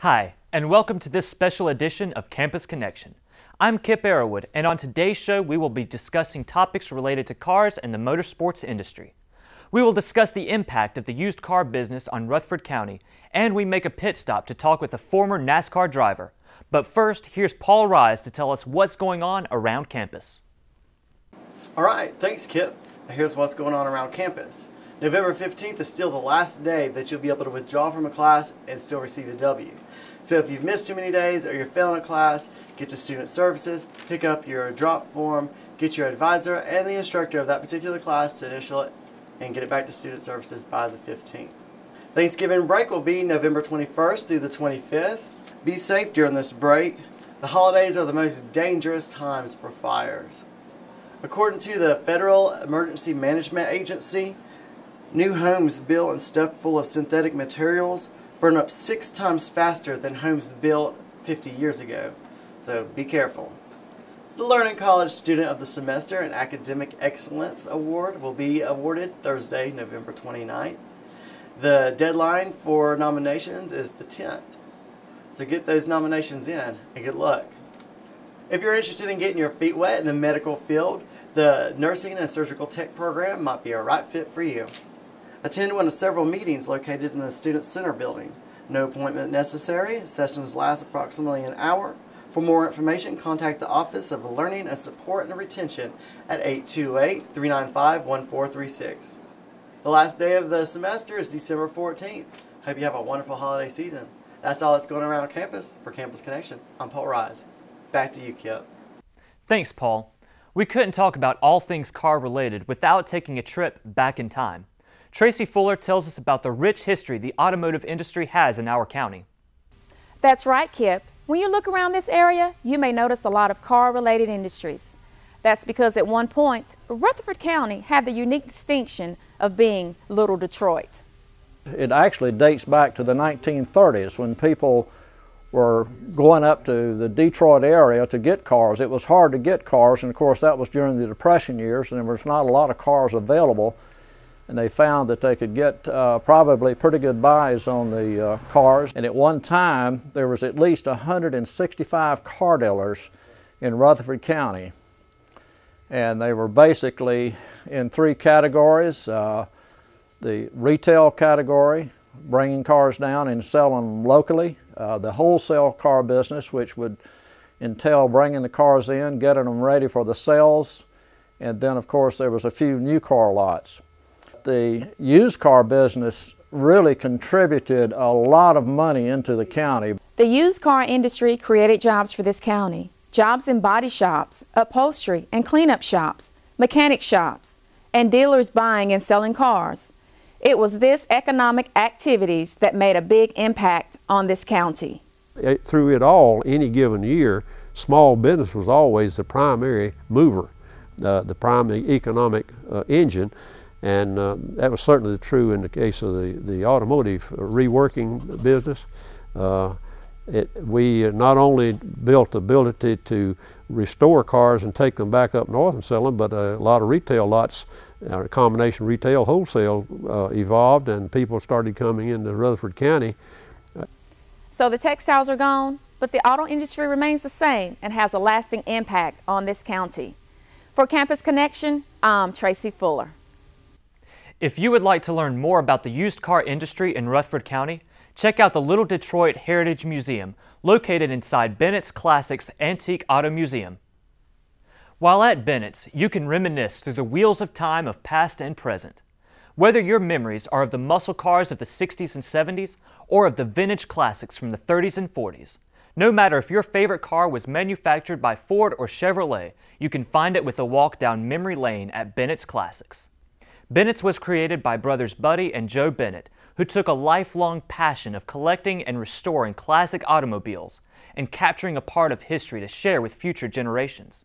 Hi, and welcome to this special edition of Campus Connection. I'm Kip Arrowwood, and on today's show we will be discussing topics related to cars and the motorsports industry. We will discuss the impact of the used car business on Rutherford County, and we make a pit stop to talk with a former NASCAR driver. But first, here's Paul Rise to tell us what's going on around campus. All right, thanks Kip. Here's what's going on around campus. November 15th is still the last day that you'll be able to withdraw from a class and still receive a W. So if you've missed too many days or you're failing a class, get to Student Services, pick up your drop form, get your advisor and the instructor of that particular class to initial it, and get it back to Student Services by the 15th. Thanksgiving break will be November 21st through the 25th. Be safe during this break. The holidays are the most dangerous times for fires. According to the Federal Emergency Management Agency, new homes built and stuffed full of synthetic materials burn up 6 times faster than homes built 50 years ago. So be careful. The Learning College Student of the Semester and Academic Excellence Award will be awarded Thursday, November 29th. The deadline for nominations is the 10th. So get those nominations in and good luck. If you're interested in getting your feet wet in the medical field, the Nursing and Surgical Tech program might be a right fit for you. Attend one of several meetings located in the Student Center building. No appointment necessary. Sessions last approximately an hour. For more information, contact the Office of Learning and Support and Retention at 828-395-1436. The last day of the semester is December 14th. Hope you have a wonderful holiday season. That's all that's going around campus. For Campus Connection, I'm Paul Rise. Back to you, Kip. Thanks, Paul. We couldn't talk about all things car related without taking a trip back in time. Tracy Fuller tells us about the rich history the automotive industry has in our county. That's right, Kip. When you look around this area, you may notice a lot of car-related industries. That's because at one point, Rutherford County had the unique distinction of being Little Detroit. It actually dates back to the 1930s when people were going up to the Detroit area to get cars. It was hard to get cars, and of course that was during the Depression years, and there was not a lot of cars available. And they found that they could get probably pretty good buys on the cars. And at one time, there was at least 165 car dealers in Rutherford County. And they were basically in 3 categories. The retail category, bringing cars down and selling them locally. The wholesale car business, which would entail bringing the cars in, getting them ready for the sales. And then, of course, there was a few new car lots. The used car business really contributed a lot of money into the county. The used car industry created jobs for this county. Jobs in body shops, upholstery and cleanup shops, mechanic shops, and dealers buying and selling cars. It was this economic activities that made a big impact on this county. Through it all, any given year, small business was always the primary mover, the primary economic engine. And that was certainly true in the case of the automotive reworking business. We not only built the ability to restore cars and take them back up north and sell them, but a lot of retail lots, a combination retail wholesale evolved, and people started coming into Rutherford County. So the textiles are gone, but the auto industry remains the same and has a lasting impact on this county. For Campus Connection, I'm Tracy Fuller. If you would like to learn more about the used car industry in Rutherford County, check out the Little Detroit Heritage Museum, located inside Bennett's Classics Antique Auto Museum. While at Bennett's, you can reminisce through the wheels of time of past and present. Whether your memories are of the muscle cars of the 60s and 70s, or of the vintage classics from the 30s and 40s, no matter if your favorite car was manufactured by Ford or Chevrolet, you can find it with a walk down memory lane at Bennett's Classics. Bennett's was created by brothers Buddy and Joe Bennett, who took a lifelong passion of collecting and restoring classic automobiles and capturing a part of history to share with future generations.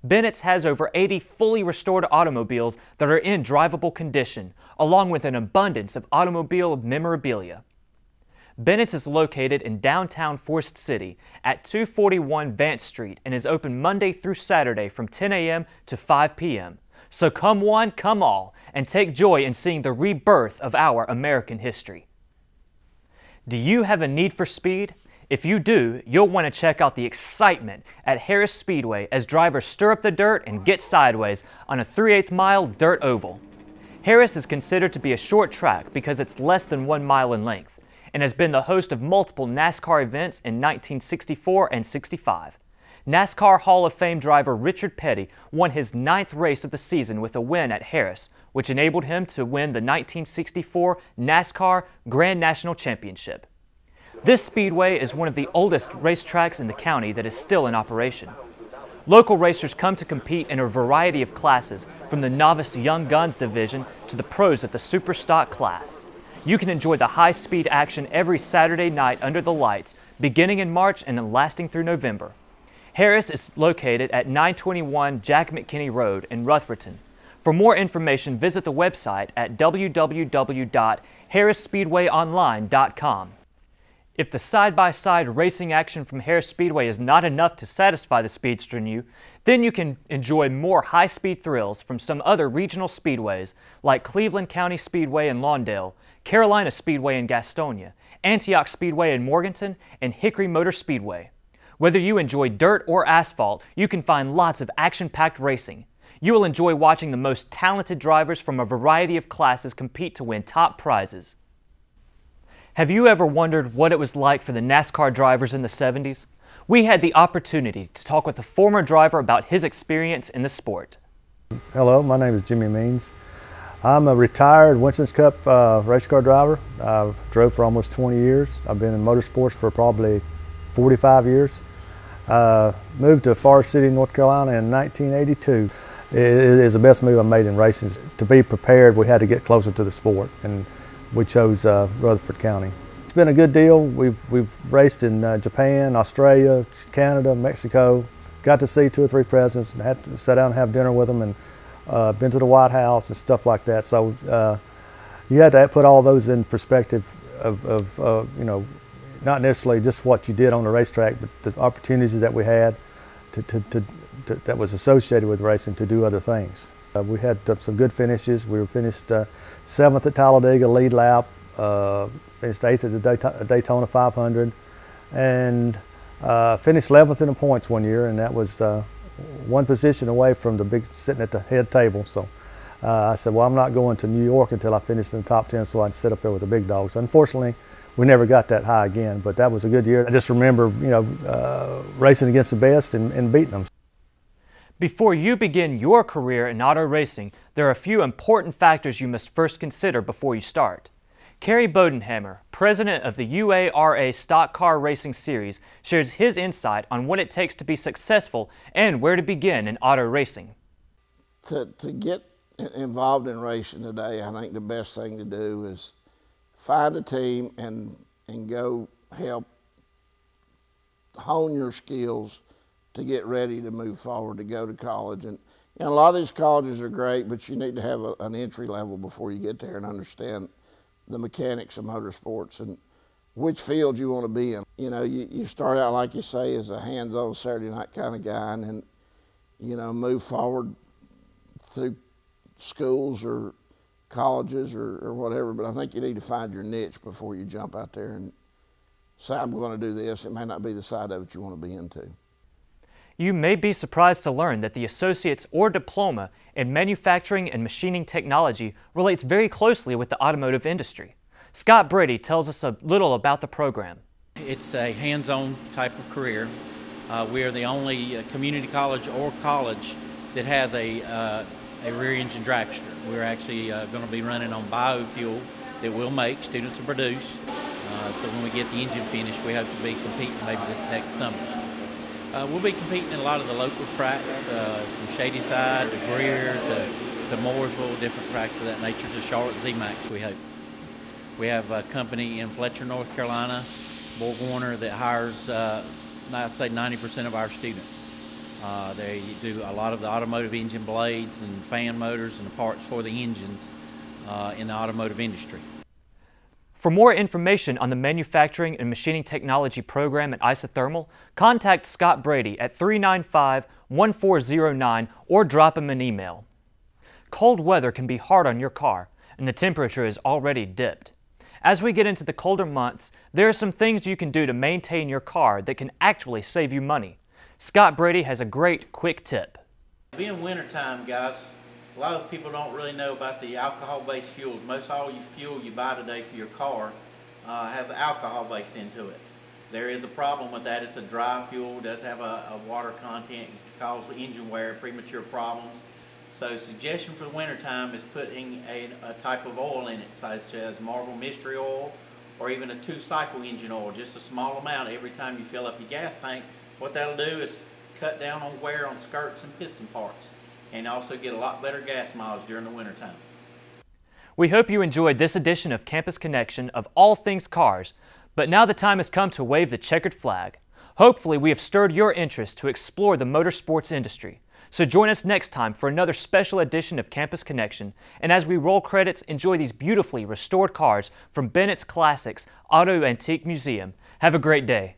Bennett's has over 80 fully restored automobiles that are in drivable condition, along with an abundance of automobile memorabilia. Bennett's is located in downtown Forest City at 241 Vance Street and is open Monday through Saturday from 10 a.m. to 5 p.m. So come one, come all, and take joy in seeing the rebirth of our American history. Do you have a need for speed? If you do, you'll want to check out the excitement at Harris Speedway as drivers stir up the dirt and get sideways on a 3/8 mile dirt oval. Harris is considered to be a short track because it's less than 1 mile in length and has been the host of multiple NASCAR events in 1964 and 65. NASCAR Hall of Fame driver Richard Petty won his 9th race of the season with a win at Harris, which enabled him to win the 1964 NASCAR Grand National Championship. This speedway is one of the oldest racetracks in the county that is still in operation. Local racers come to compete in a variety of classes, from the novice Young Guns division to the pros at the Super Stock class. You can enjoy the high-speed action every Saturday night under the lights, beginning in March and then lasting through November. Harris is located at 921 Jack McKinney Road in Rutherford. For more information, visit the website at www.harrisspeedwayonline.com. If the side-by-side racing action from Harris Speedway is not enough to satisfy the speedster in you, then you can enjoy more high-speed thrills from some other regional speedways like Cleveland County Speedway in Lawndale, Carolina Speedway in Gastonia, Antioch Speedway in Morganton, and Hickory Motor Speedway. Whether you enjoy dirt or asphalt, you can find lots of action-packed racing. You will enjoy watching the most talented drivers from a variety of classes compete to win top prizes. Have you ever wondered what it was like for the NASCAR drivers in the 70s? We had the opportunity to talk with a former driver about his experience in the sport. Hello, my name is Jimmy Means. I'm a retired Winston's Cup race car driver. I drove for almost 20 years. I've been in motorsports for probably 45 years. Moved to Forest City, North Carolina in 1982. It is the best move I made in racing. To be prepared, we had to get closer to the sport, and we chose Rutherford County. It's been a good deal. We've raced in Japan, Australia, Canada, Mexico. Got to see 2 or 3 presidents and had to sit down and have dinner with them, and been to the White House and stuff like that. So you had to put all those in perspective of you know, not necessarily just what you did on the racetrack, but the opportunities that we had that was associated with racing to do other things. We had some good finishes. We were finished 7th at Talladega, lead lap, finished 8th at the Daytona 500, and finished 11th in the points one year, and that was 1 position away from the big sitting at the head table. So I said, well, I'm not going to New York until I finished in the top 10 so I can sit up there with the big dogs. Unfortunately, we never got that high again, but that was a good year. I just remember, you know, racing against the best and beating them. Before you begin your career in auto racing, there are a few important factors you must first consider before you start. Kerry Bodenhammer, president of the UARA Stock Car Racing Series, shares his insight on what it takes to be successful and where to begin in auto racing. To get involved in racing today, I think the best thing to do is find a team and go help hone your skills to get ready to move forward, to go to college. And you know, a lot of these colleges are great, but you need to have an entry level before you get there and understand the mechanics of motorsports and which field you want to be in. You know, you start out, like you say, as a hands-on Saturday night kind of guy, and then, you know, move forward through schools or colleges or whatever. But I think you need to find your niche before you jump out there and say, I'm going to do this. It may not be the side of it you want to be into. You may be surprised to learn that the Associate's or Diploma in Manufacturing and Machining Technology relates very closely with the automotive industry. Scott Brady tells us a little about the program. It's a hands-on type of career. We are the only community college or college that has a rear engine dragster. We're actually going to be running on biofuel that we'll make, students will produce. So when we get the engine finished, we hope to be competing maybe this next summer. We'll be competing in a lot of the local tracks, from Shadyside to Greer to Mooresville, different tracks of that nature, to Charlotte Z-Max, we hope. We have a company in Fletcher, North Carolina, BorgWarner, that hires, I'd say 90% of our students. They do a lot of the automotive engine blades and fan motors and the parts for the engines in the automotive industry. For more information on the Manufacturing and Machining Technology program at Isothermal, contact Scott Brady at 395-1409 or drop him an email. Cold weather can be hard on your car, and the temperature is already dipped. As we get into the colder months, there are some things you can do to maintain your car that can actually save you money. Scott Brady has a great quick tip. Being wintertime, guys, a lot of people don't really know about the alcohol-based fuels. Most all your fuel you buy today for your car has alcohol based into it. There is a problem with that. It's a dry fuel, does have a water content, it can cause engine wear, premature problems. So suggestion for the wintertime is putting a type of oil in it, such as Marvel Mystery Oil or even a 2-cycle engine oil, just a small amount every time you fill up your gas tank. What that'll do is cut down on wear on skirts and piston parts and also get a lot better gas mileage during the wintertime. We hope you enjoyed this edition of Campus Connection of all things cars, but now the time has come to wave the checkered flag. Hopefully we have stirred your interest to explore the motorsports industry. So join us next time for another special edition of Campus Connection, and as we roll credits, enjoy these beautifully restored cars from Bennett's Classics Auto Antique Museum. Have a great day.